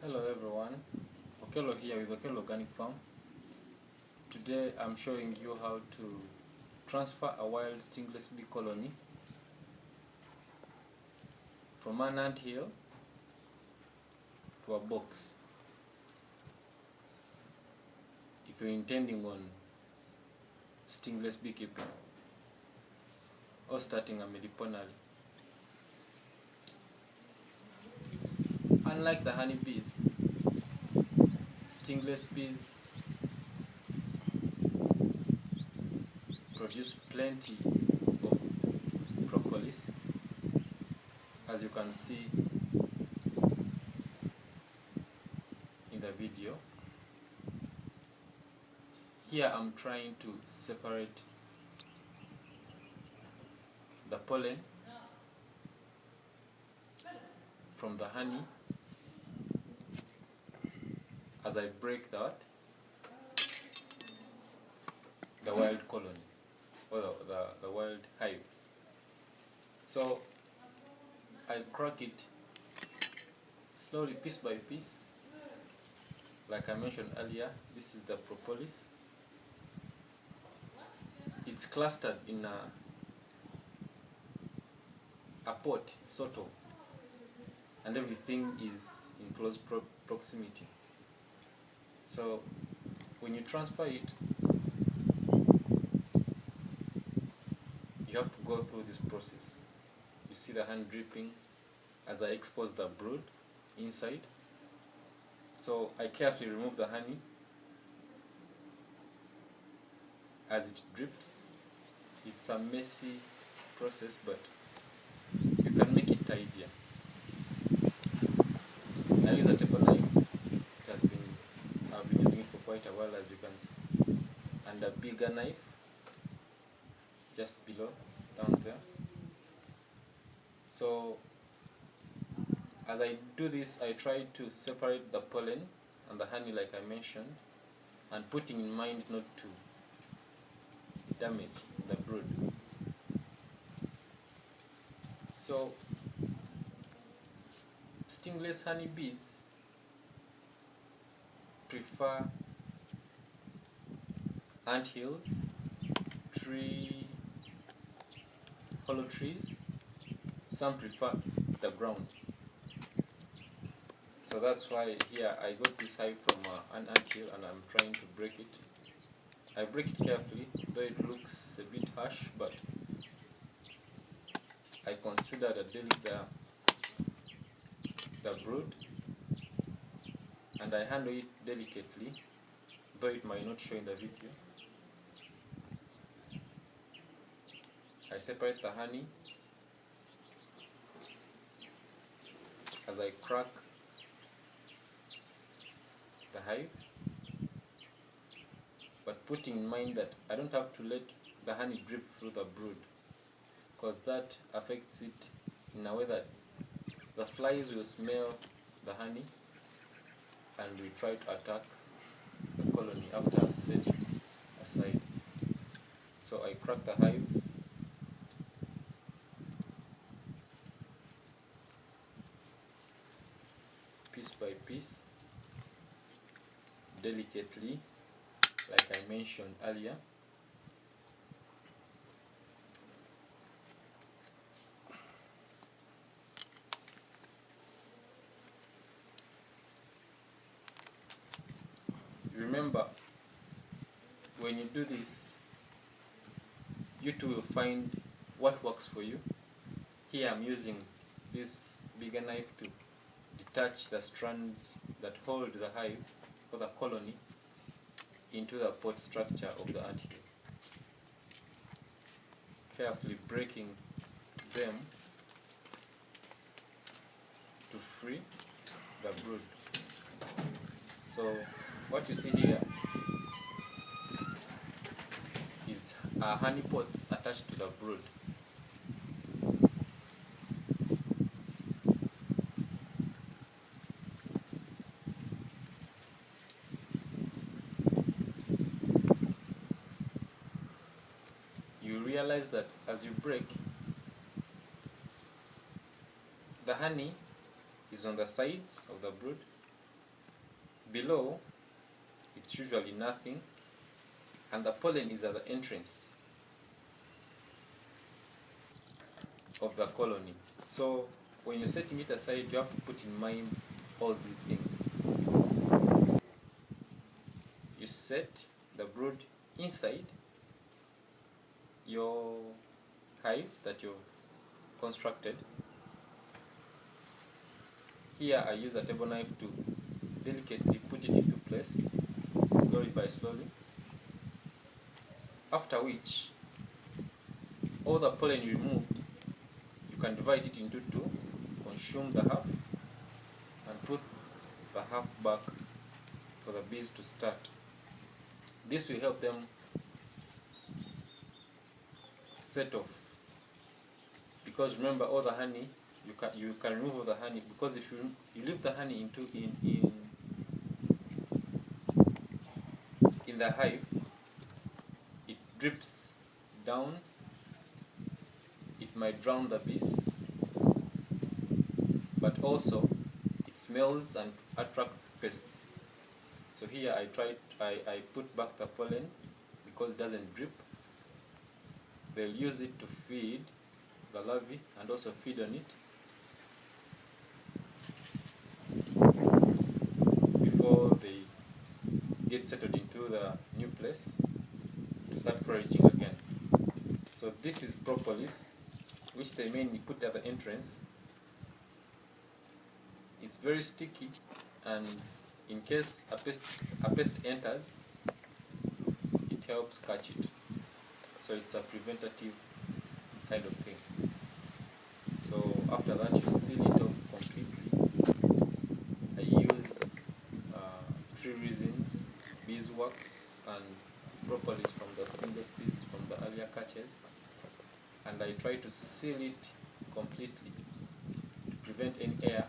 Hello everyone, Okello here with Okello Organic Farm. Today I'm showing you how to transfer a wild stingless bee colony from an anthill to a box if you're intending on stingless beekeeping or starting a meliponially. Unlike the honeybees, stingless bees produce plenty of propolis, as you can see in the video. Here I'm trying to separate the pollen from the honey as I break the wild colony or the wild hive. So I crack it slowly, piece by piece. Like I mentioned earlier, this is the propolis. It's clustered in a pot, sort of, and everything is in close proximity. So when you transfer it, you have to go through this process. You see the hand dripping as I expose the brood inside. So I carefully remove the honey as it drips. It's a messy process, but you can make it tidier. I use a table knife. I've been using it for quite a while, as you can see, and a bigger knife just below, down there. So as I do this, I try to separate the pollen and the honey, like I mentioned, and putting in mind not to damage the brood. So stingless honeybees prefer anthills, hollow trees. Some prefer the ground. So that's why here I got this hive from an anthill, and I'm trying to break it. I break it carefully, though it looks a bit harsh, but I consider the brood, and I handle it delicately, though it might not show in the video. I separate the honey as I crack the hive, but putting in mind that I don't have to let the honey drip through the brood, because that affects it in a way that the flies will smell the honey and will try to attack the colony after I've set it aside. So I crack the hive, piece by piece, delicately, like I mentioned earlier. Remember, when you do this, you too will find what works for you. Here I'm using this bigger knife to detach the strands that hold the hive or the colony into the pot structure of the anthill, carefully breaking them to free the brood. So what you see here is honey pots attached to the brood. You realize that as you break, the honey is on the sides of the brood below it's usually nothing, and the pollen is at the entrance of the colony. So when you're setting it aside, you have to put in mind all these things. You set the brood inside your hive that you've constructed. Here I use a table knife to delicately put it into place, slowly by slowly. After which, all the pollen removed, you can divide it into two, consume the half, and put the half back for the bees to start. This will help them set off, because remember, all the honey you can remove all the honey, because if you leave the honey in the hive, it drips down, it might drown the bees, but also it smells and attracts pests. So here I put back the pollen because it doesn't drip. They'll use it to feed the larvae and also feed on it before they get settled into the new place to start foraging again. So this is propolis, which they mainly put at the entrance. It's very sticky, and in case a pest enters, it helps catch it. So it's a preventative kind of thing. So after that, you seal it off completely. I use tree resins, beeswax, and propolis from the stingless bees from the earlier catches, and I try to seal it completely to prevent any air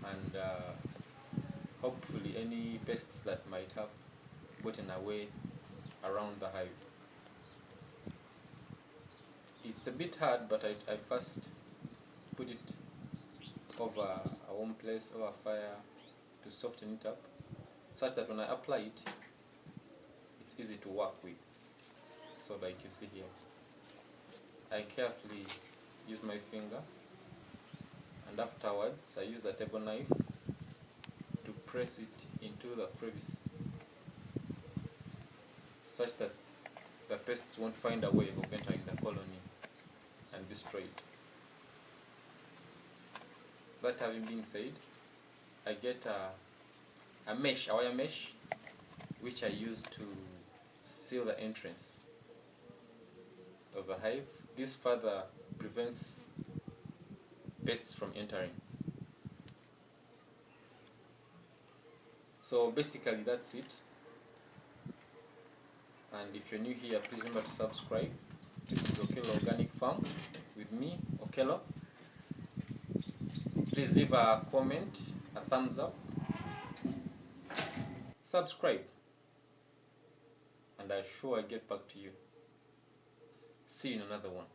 and hopefully any pests that might have gotten away around the hive. It's a bit hard, but I first put it over a warm place, over fire, to soften it up, such that when I apply it, it's easy to work with. So like you see here, I carefully use my finger, and afterwards I use the table knife to press it into the crevice, such that the pests won't find a way of entering the colony and destroy it. That having been said, I get a wire mesh, which I use to seal the entrance of the hive. This further prevents pests from entering. So basically that's it. And if you're new here, please remember to subscribe. This is Okello Organic Farm with me, Okello. Please leave a comment, a thumbs up, subscribe, and I'm sure I'll get back to you. See you in another one.